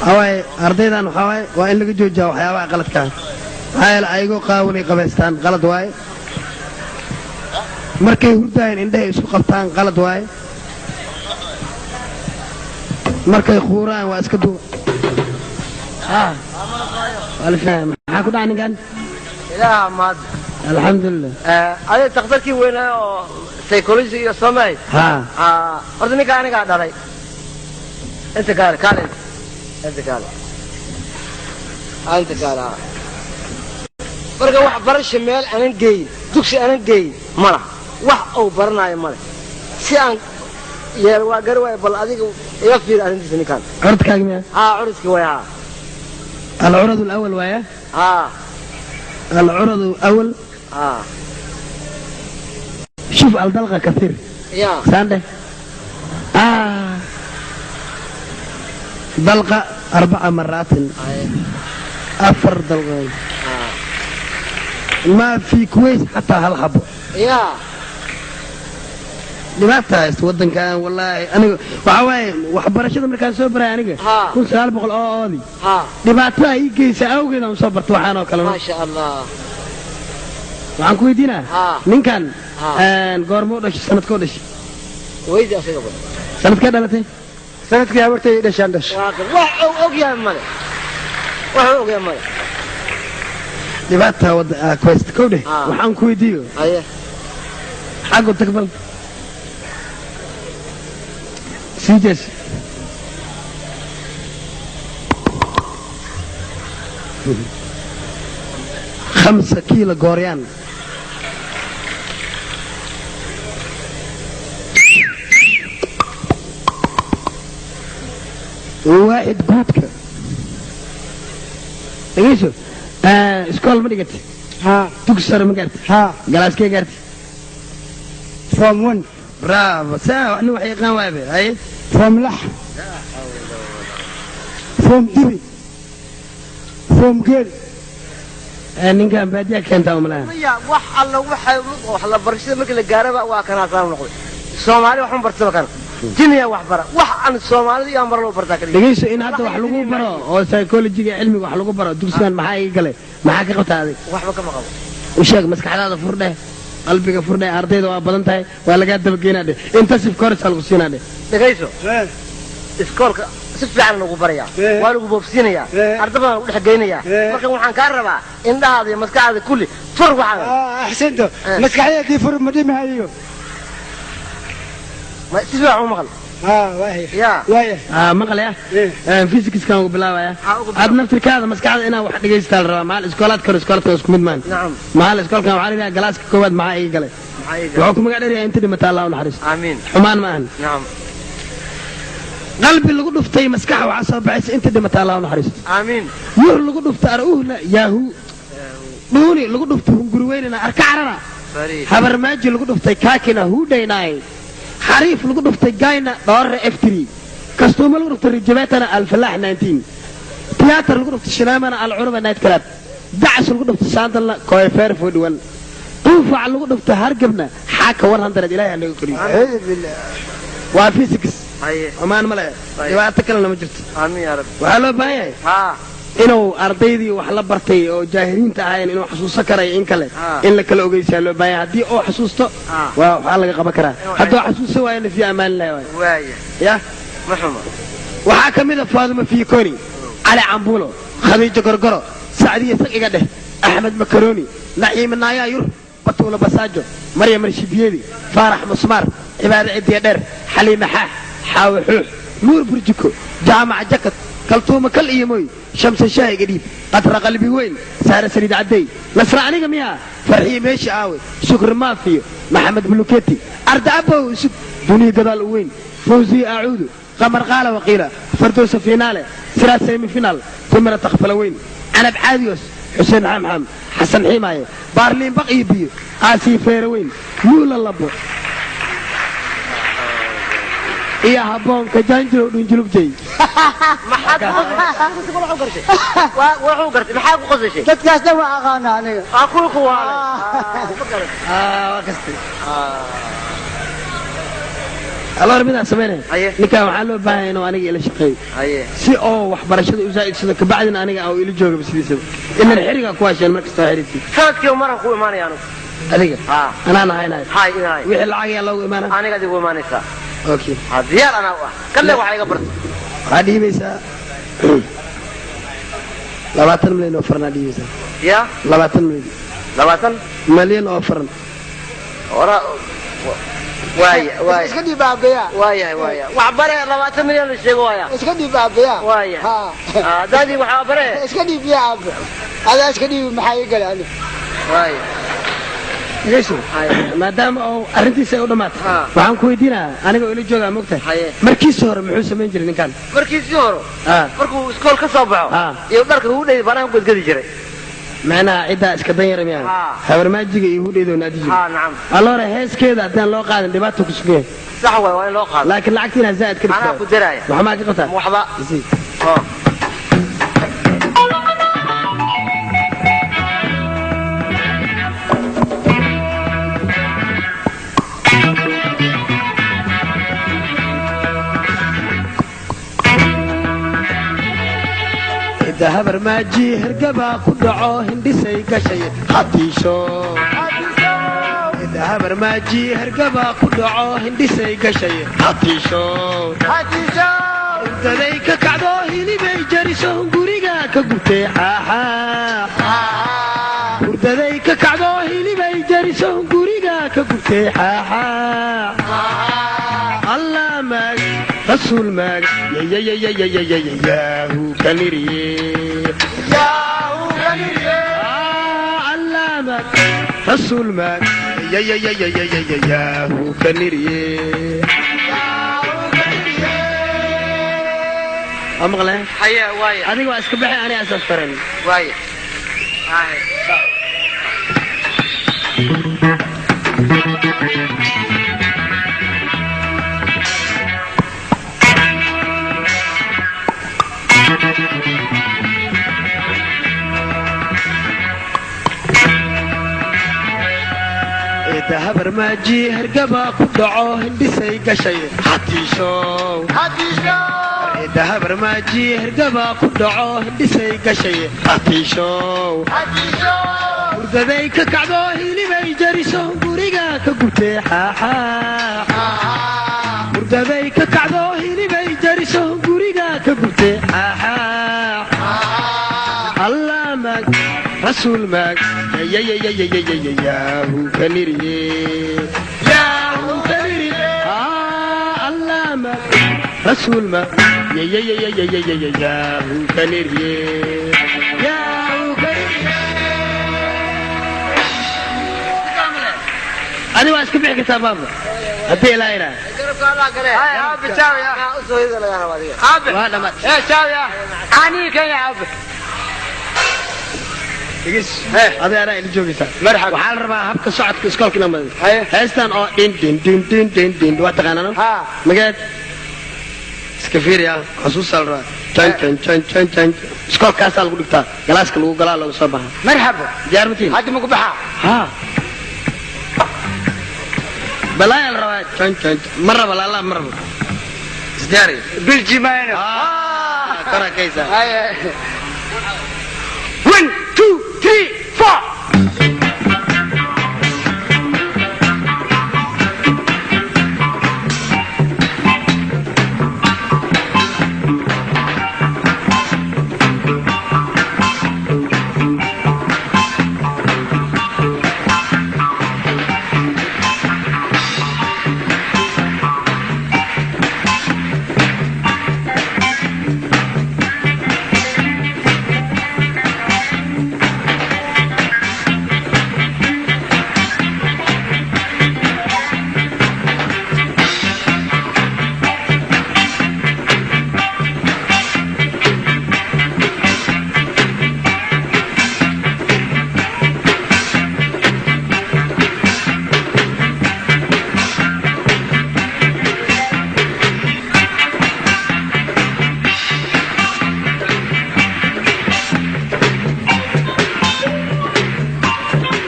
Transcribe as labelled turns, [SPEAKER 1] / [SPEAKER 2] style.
[SPEAKER 1] هواي أرضينا نحواي وإن لقى جوجا وحياة غلط كان هاي الأيقو قاوني قبستان غلط واي مركي هردين عنده يسوق قبطان غلط واي مركي خوران واسكدو الفهم حاكو دعني كان
[SPEAKER 2] لا ما
[SPEAKER 1] الحمد لله
[SPEAKER 2] هذا تقدر كي وين سيكولوجي سماي أردني كأنا قاعد علي أنت قال أنت قال برجع واحد برا الشمال أنا جاي دكسي أنا جاي مرة واحد أو برنا يا مرة سيان يا واجروا بالأديك يفير أنت سني كان
[SPEAKER 1] عرض كاجمة
[SPEAKER 2] عرض كويا
[SPEAKER 1] العرض الأول ويا العرض الأول شوف الدلغة كثير
[SPEAKER 2] يا
[SPEAKER 1] سانده دلغة 4 مرات أفر دلغة ما في كويس حتى هالحب
[SPEAKER 2] يا
[SPEAKER 1] لماذا ودن كان والله أنا وعواي وحبر شذا من كان سوبر يعني كل سؤال بقول أودي لماذا يجي سأوي كذا مصبرت وحنا وكلامه
[SPEAKER 2] ما شاء الله
[SPEAKER 1] وعن كويدينا من كان قارمو دش سنة كودش
[SPEAKER 2] ويد يا سيدي
[SPEAKER 1] سنة كذا لتي سنة كذا ورتي دش عندش
[SPEAKER 2] واحد يا مالك واحد يا مالك
[SPEAKER 1] لماذا ود كويس كوده وعن كويديو
[SPEAKER 2] أيه
[SPEAKER 1] حقه تقبل سيجس 5 كيلو غوريان واحد بودكا ايشو اسكول ما دقت تكسر ما قرت جلاس كي قرت
[SPEAKER 3] فروم 1
[SPEAKER 1] برافو ساعة احنا وحي قوابي هاي
[SPEAKER 3] فروم لح فروم دبي فروم جيل
[SPEAKER 1] nin kan baadiya keenta umalaha
[SPEAKER 2] يا وح الله وح الله برشة مثل الجاربة وكان عصام نقول الصومالي وحن برتبه كان جنيا وح برا وح عن الصومالي يا مرلو برتاك
[SPEAKER 1] dhageyso in hadda wax lagu baro oo psychology-ga cilmiga wax lagu baro dugsigan maxaa iga galay maxaa ka qabtaaday
[SPEAKER 2] وح ما كم قبل
[SPEAKER 1] u sheeg maskaxdaada furdhe qalbiga furdhe ardayda waa badan tahay waa laga daba geenaa inta sif course lagu siinaa
[SPEAKER 2] دقيسو إسكولك سفل عن نقول بريا وأنا نقول بفسينيا أرتبنا نقول حجينيا ما كان وحن كهربا إن هذا مسك هذا كله فرق عنه
[SPEAKER 3] أحسنتو مسك عليه دي فرق مديم هايو
[SPEAKER 2] ما تسمع عمر
[SPEAKER 3] واهي
[SPEAKER 2] يا
[SPEAKER 1] maqal ya physics kan ugu bilaabaya aad naftirkaada maskaxda inaa wax dhageysta la rabaa maal iskoolaad kale iskoolka isku mid maan maal iskoolkan waxa la galaaska koowaad maxaa iga galay wuxuu ku magac dheeryahay inta dhimata Allah u naxariisto
[SPEAKER 2] amiin
[SPEAKER 1] xumaan ma ahan
[SPEAKER 2] naam
[SPEAKER 1] qalbi lagu dhuftay maskax waxa soo baxaysa inta dhimata Allah u naxariisto
[SPEAKER 2] amiin
[SPEAKER 1] yuur lagu dhuftay aruhla yahu dhuuni lagu dhuftay hunguri weynina arka carara habar maaji lagu dhuftay kaakina huudhaynay حريف لقد دفتي جاينا دور F3 كاستوما لقد دفتي رجباتنا الفلاح 19 تياتر لقد دفتي شنامنا العربة نايت كلاب دعس لقد دفتي ساندلنا كويفير فودوال طوفع لقد دفتي هرقبنا حاكا 100 إلهي اللي يقولي
[SPEAKER 3] أعوذ بالله
[SPEAKER 1] وفيزيكس
[SPEAKER 2] أيه
[SPEAKER 1] ومان ملايا يبقى أتكلم مجرد
[SPEAKER 2] آمين يا رب
[SPEAKER 1] وحلو بايا inuu ardaydii wax la bartay oo jaahiliinta ahayn inuu xasuusto karay in kale in la kala ogeysiyo loo baahay hadii oo xasuusto waxa laga qaban karaa hadii xasuusto waa in fi amaan leh
[SPEAKER 2] waaya
[SPEAKER 1] ya
[SPEAKER 2] maxamed
[SPEAKER 1] waxa kamid ah Faaduma Fiikoni Ali Cambulo Khadiija Gorgoro Saadiya Saqiga dheh Ahmed Makaroni Naciim Naayayur Batuula Basaajo Maryam Rashidiyadi Faarax Musmar Cibaade Cidiya Dheer Xaliima Xaax Xaawi Xuux Nuur Burjiko Jaamac Jakat كلتوما كل إيموي شمس الشاي قديم قطر قلبي وين سارة سريد عدي نصر عنيق مياه فرحي ماشي عاوي شكر ما فيه محمد بلوكيتي أرد أبو دوني قضال وين فوزي أعود قمر قال وقيلة فردوس فينالة سرات سيمي فينال ثمرة تخفل وين أنا بعاديوس حسين حمحم حسن حماية بارلين بقي بيو آسي فيروين يولا اللبو يا هبون كجانجو نجلوك جاي
[SPEAKER 2] ما حد قصدي وحو قرتي ما حد قصدي
[SPEAKER 3] تتكاس دوا أغانا أنا
[SPEAKER 2] أقول خوالي
[SPEAKER 1] وكستي الله ربنا سمينا
[SPEAKER 2] أيه.
[SPEAKER 1] نكا وحلو باهي إنه أنا إلى شقي
[SPEAKER 2] haye
[SPEAKER 1] si oo waxbarashada u zaaidsado ka bacdina aniga oo ila jooga sidiisaba in xiriga ku hasheen marka soo xiriirti
[SPEAKER 2] sanadkii maran ku imaanayaan
[SPEAKER 1] adiga
[SPEAKER 2] ha
[SPEAKER 1] anana haynaay
[SPEAKER 2] hay inaay
[SPEAKER 1] wixii lacag yaa loogu imaanaa
[SPEAKER 2] aniga adigu imaanaysaa
[SPEAKER 1] okay
[SPEAKER 2] diyaar ana ah kalle waxa iga barto
[SPEAKER 1] waxaa dhiibaysaa 20 milyan oo farna dhiibaysaa
[SPEAKER 2] ya
[SPEAKER 1] 20 milyan oo farna
[SPEAKER 2] ora waaya
[SPEAKER 3] iska dhiib aabaya
[SPEAKER 2] waaya wax bare 20 milyan sheego waaya
[SPEAKER 3] iska dhiib aabaya
[SPEAKER 2] waaya
[SPEAKER 3] ha
[SPEAKER 2] dadii waxa bare
[SPEAKER 3] iska dhiib ya aab ada iska dhiib maxay galaan
[SPEAKER 2] waaya
[SPEAKER 1] yeeso maadaama oo arrintiisa ay u dhamaatay waxaan ku weydiinaa aniga oo ila jooga moogtahay
[SPEAKER 2] haye
[SPEAKER 1] markiis hore muxuu sameyn jiray ninkan
[SPEAKER 2] markiisii hore markuu iskool ka soo baxo
[SPEAKER 1] Ah.
[SPEAKER 2] iyo dharka uu dheeyay banaan ku gadi jiray
[SPEAKER 1] macnaha ciddaa iska dan yara miyaan
[SPEAKER 2] Ah.
[SPEAKER 1] habarmaajiga iyo hudheedo naadi jiray
[SPEAKER 2] ha nacam
[SPEAKER 1] alloore heeskeeda haddaan loo qaadan dhibaato ku sugeen
[SPEAKER 2] sax waay waa in loo qaado
[SPEAKER 1] laakiin lacagtiina zaa'id ka
[SPEAKER 2] anaa ku daraaya
[SPEAKER 1] waxa ma ka qabtaa
[SPEAKER 2] waxba
[SPEAKER 1] Isi.
[SPEAKER 2] oo
[SPEAKER 1] cidda habarmaaji hergabaa ku dhaco hindhisay gashay hatiisho cidda habarmaaji hergabaa ku dhaco hindhisay gashay hatiisho urdaday ka kacdo hilibay jariso guriga ka gubtay xaaxaa urdaday ka kacdo hilibay jariso guriga ka gubtay xaaxaa allah maag rasuul maag yayayayayayayayaahu kaniriye allah maag rasuul maag yayayayayayayaahu kaniriye amaqleen
[SPEAKER 2] haye waaya
[SPEAKER 1] adiga waa iska baxay aniga asaas faran
[SPEAKER 2] waaya haye
[SPEAKER 1] cidda habarmaaji hergabaa ku dhaco hindhisay gashay hatiisho cidda habarmaaji hergabaa ku dhaco hindhisay gashay hatiisho urdaday ka kacdo hilibay jariso guriga ka gubtay xaaxaa urdaday ka kacdo hilibay jariso guriga ka gubtay xaaxaa allah maag rasuul maag yayayayayayayaahu kaniriye yaahu kaniriye allah maag rasuul maag yayayayayayayaahu kaniriye yaahu kaniriye adi waa iska bixi kartaa baabda haddii ilaa ilaa waa dhamaad adi anaa ila joogaysaa waxaa la rabaa habka socodka iskoolka inaa madayo heestan oo dhin waa taqaanaan magaad iska fiiriya xasuusaa la rabaa jan iskoolkaasaa lagu dhigtaa galaaska lagu galaa lagu soo baxa
[SPEAKER 3] marxaba
[SPEAKER 1] diyaar matiin
[SPEAKER 3] hadda ma ku baxa
[SPEAKER 1] ha balaayaa la rabaa jan ma raba laalaa ma raba isdiyaari
[SPEAKER 3] biljimayno
[SPEAKER 1] korakaysa
[SPEAKER 3] haye 1 2 3 4